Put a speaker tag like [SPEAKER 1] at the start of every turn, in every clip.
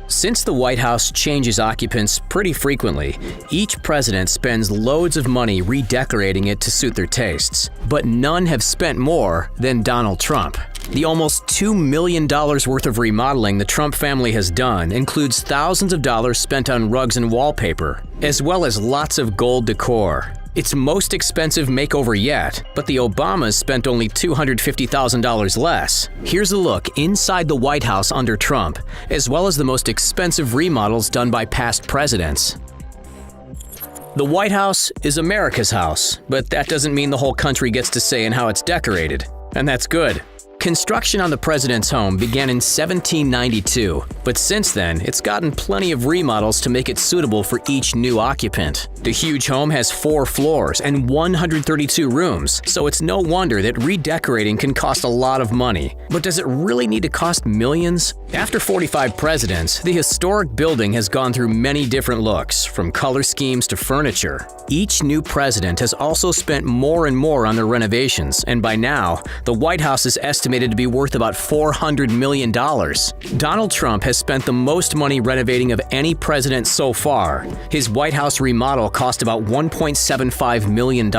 [SPEAKER 1] Since the White House changes occupants pretty frequently, each president spends loads of money redecorating it to suit their tastes. But none have spent more than Donald Trump. The almost $2 million worth of remodeling the Trump family has done includes thousands of dollars spent on rugs and wallpaper, as well as lots of gold decor. Its most expensive makeover yet, but the Obamas spent only $250,000 less. Here's a look inside the White House under Trump, as well as the most expensive remodels done by past presidents. The White House is America's house, but that doesn't mean the whole country gets to say in how it's decorated. And that's good. Construction on the president's home began in 1792, but since then, it's gotten plenty of remodels to make it suitable for each new occupant. The huge home has 4 floors and 132 rooms, so it's no wonder that redecorating can cost a lot of money. But does it really need to cost millions? After 45 presidents, the historic building has gone through many different looks, from color schemes to furniture. Each new president has also spent more and more on their renovations, and by now, the White House is estimated to be worth about $400 million. Donald Trump has spent the most money renovating of any president so far. His White House remodel cost about $1.75 million.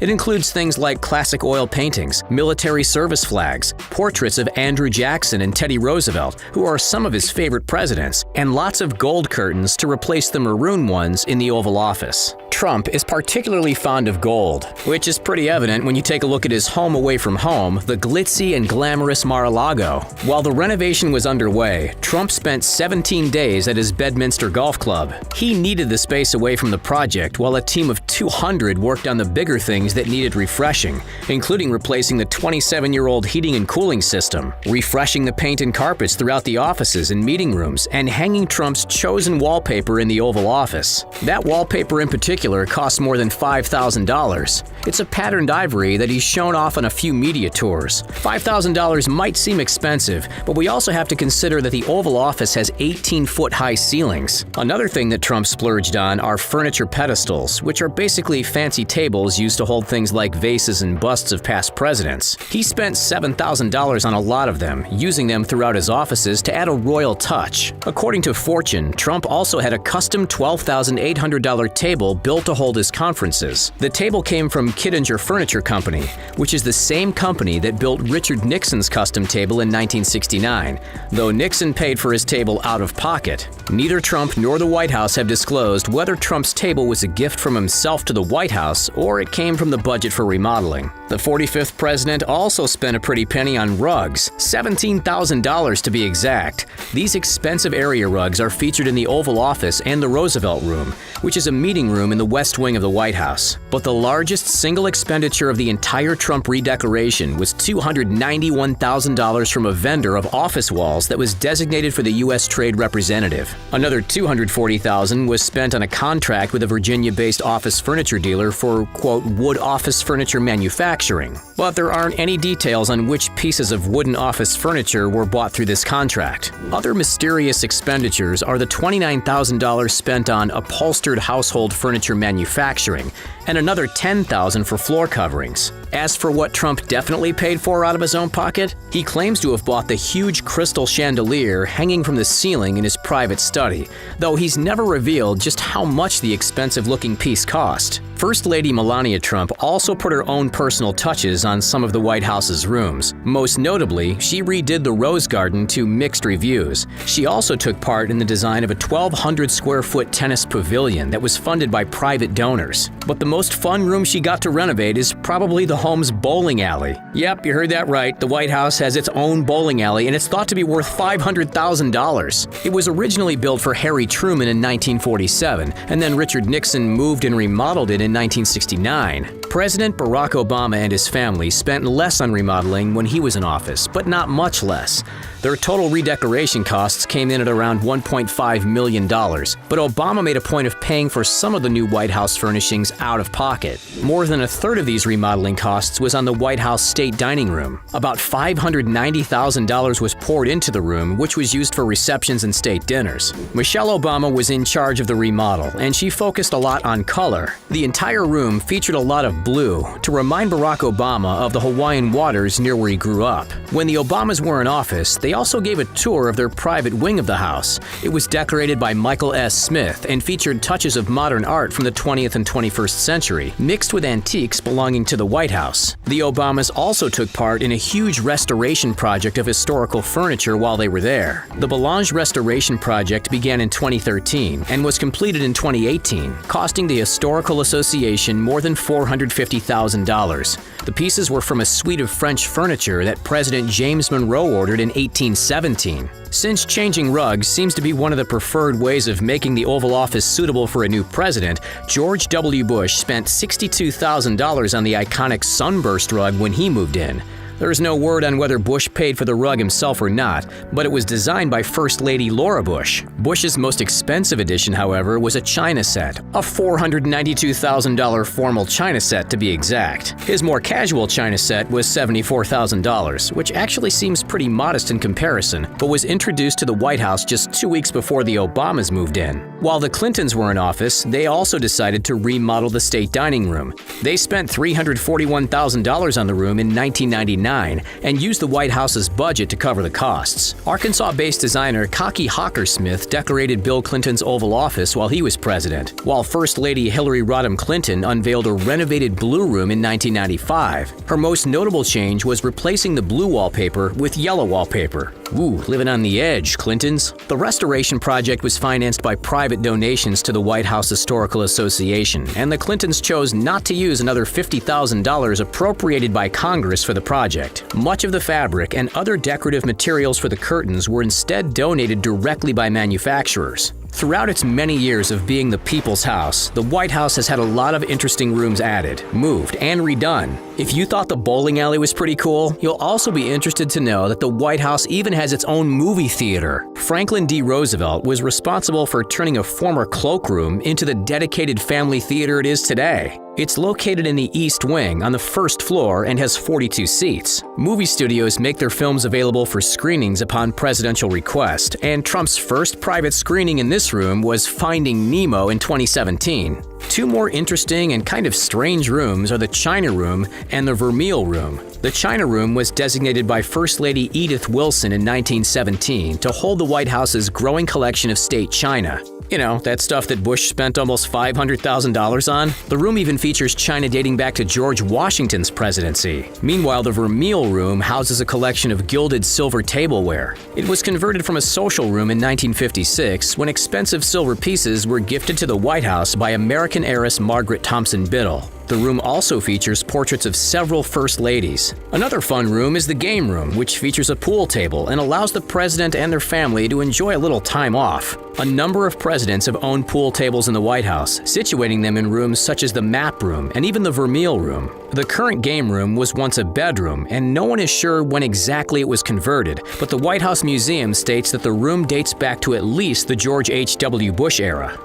[SPEAKER 1] It includes things like classic oil paintings, military service flags, portraits of Andrew Jackson and Teddy Roosevelt, who are some of his favorite presidents, and lots of gold curtains to replace the maroon ones in the Oval Office. Trump is particularly fond of gold, which is pretty evident when you take a look at his home away from home, the glitzy and glamorous Mar-a-Lago. While the renovation was underway, Trump spent 17 days at his Bedminster Golf Club. He needed the space away from the project, while a team of 200 worked on the bigger things that needed refreshing, including replacing the 27-year-old heating and cooling system, refreshing the paint and carpets throughout the offices and meeting rooms, and hanging Trump's chosen wallpaper in the Oval Office. That wallpaper in particular costs more than $5,000. It's a patterned ivory that he's shown off on a few media tours. $5,000 might seem expensive, but we also have to consider that the Oval Office has 18-foot-high ceilings. Another thing that Trump splurged on are furniture pedestals, which are basically fancy tables used to hold things like vases and busts of past presidents. He spent $7,000 on a lot of them, using them throughout his offices to add a royal touch. According to Fortune, Trump also had a custom $12,800 table built to hold his conferences. The table came from Kittinger Furniture Company, which is the same company that built Richard Nixon's custom table in 1969, though Nixon paid for his table out of pocket. Neither Trump nor the White House have disclosed whether Trump's table was a gift from himself to the White House or it came from the budget for remodeling. The 45th president also spent a pretty penny on rugs, $17,000 to be exact. These expensive area rugs are featured in the Oval Office and the Roosevelt Room, which is a meeting room in the West Wing of the White House. But the largest single expenditure of the entire Trump redecoration was $291,000 from a vendor of office walls that was designated for the U.S. Trade Representative. Another $240,000 was spent on a contract with a Virginia-based office furniture dealer for, quote, wood office furniture manufacturing. But there aren't any details on which pieces of wooden office furniture were bought through this contract. Other mysterious expenditures are the $29,000 spent on upholstered household furniture manufacturing, and another $10,000 for floor coverings. As for what Trump definitely paid for out of his own pocket, he claims to have bought the huge crystal chandelier hanging from the ceiling in his private study, though he's never revealed just how much the expensive-looking piece cost. First Lady Melania Trump also put her own personal touches on some of the White House's rooms. Most notably, she redid the Rose Garden to mixed reviews. She also took part in the design of a 1,200-square-foot tennis pavilion that was funded by private donors. But the most fun room she got to renovate is probably the home's bowling alley. Yep, you heard that right. The White House has its own bowling alley, and it's thought to be worth $500,000. It was originally built for Harry Truman in 1947, and then Richard Nixon moved and remodeled it in 1969. President Barack Obama and his family spent less on remodeling when he was in office, but not much less. Their total redecoration costs came in at around $1.5 million, but Obama made a point of paying for some of the new White House furnishings out of pocket. More than a third of these remodeling costs was on the White House State Dining Room. About $590,000 was poured into the room, which was used for receptions and state dinners. Michelle Obama was in charge of the remodel, and she focused a lot on color. The entire room featured a lot of blue to remind Barack Obama of the Hawaiian waters near where he grew up. When the Obamas were in office, they also gave a tour of their private wing of the house. It was decorated by Michael S. Smith and featured touches of modern art from the 20th and 21st century, mixed with antiques belonging to the White House. The Obamas also took part in a huge restoration project of historical furniture while they were there. The Belange Restoration Project began in 2013 and was completed in 2018, costing the Historical Association more than $450,000. The pieces were from a suite of French furniture that President James Monroe ordered in 1817. Since changing rugs seems to be one of the preferred ways of making the Oval Office suitable for a new president, George W. Bush spent $62,000 on the iconic Sunburst rug when he moved in. There is no word on whether Bush paid for the rug himself or not, but it was designed by First Lady Laura Bush. Bush's most expensive addition, however, was a china set, a $492,000 formal china set to be exact. His more casual china set was $74,000, which actually seems pretty modest in comparison, but was introduced to the White House just 2 weeks before the Obamas moved in. While the Clintons were in office, they also decided to remodel the state dining room. They spent $341,000 on the room in 1999 and used the White House's budget to cover the costs. Arkansas-based designer Cocky Hockersmith decorated Bill Clinton's Oval Office while he was president, while First Lady Hillary Rodham Clinton unveiled a renovated blue room in 1995. Her most notable change was replacing the blue wallpaper with yellow wallpaper. Ooh, living on the edge, Clintons. The restoration project was financed by private donations to the White House Historical Association, and the Clintons chose not to use another $50,000 appropriated by Congress for the project. Much of the fabric and other decorative materials for the curtains were instead donated directly by manufacturers. Throughout its many years of being the people's house, the White House has had a lot of interesting rooms added, moved, and redone. If you thought the bowling alley was pretty cool, you'll also be interested to know that the White House even has its own movie theater. Franklin D. Roosevelt was responsible for turning a former cloakroom into the dedicated family theater it is today. It's located in the East Wing on the first floor and has 42 seats. Movie studios make their films available for screenings upon presidential request, and Trump's first private screening in this room was Finding Nemo in 2017. Two more interesting and kind of strange rooms are the China Room and the Vermeil Room. The China Room was designated by First Lady Edith Wilson in 1917 to hold the White House's growing collection of state china. You know, that stuff that Bush spent almost $500,000 on? The room even features china dating back to George Washington's presidency. Meanwhile, the Vermeil Room houses a collection of gilded silver tableware. It was converted from a social room in 1956 when expensive silver pieces were gifted to the White House by American heiress Margaret Thompson Biddle. The room also features portraits of several first ladies. Another fun room is the game room, which features a pool table and allows the president and their family to enjoy a little time off. A number of presidents have owned pool tables in the White House, situating them in rooms such as the map room and even the Vermeil Room. The current game room was once a bedroom, and no one is sure when exactly it was converted, but the White House Museum states that the room dates back to at least the George H.W. Bush era.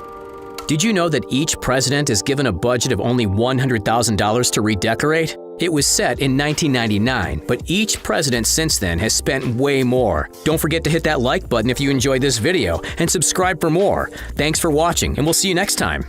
[SPEAKER 1] Did you know that each president is given a budget of only $100,000 to redecorate? It was set in 1999, but each president since then has spent way more. Don't forget to hit that like button if you enjoyed this video, and subscribe for more. Thanks for watching, and we'll see you next time.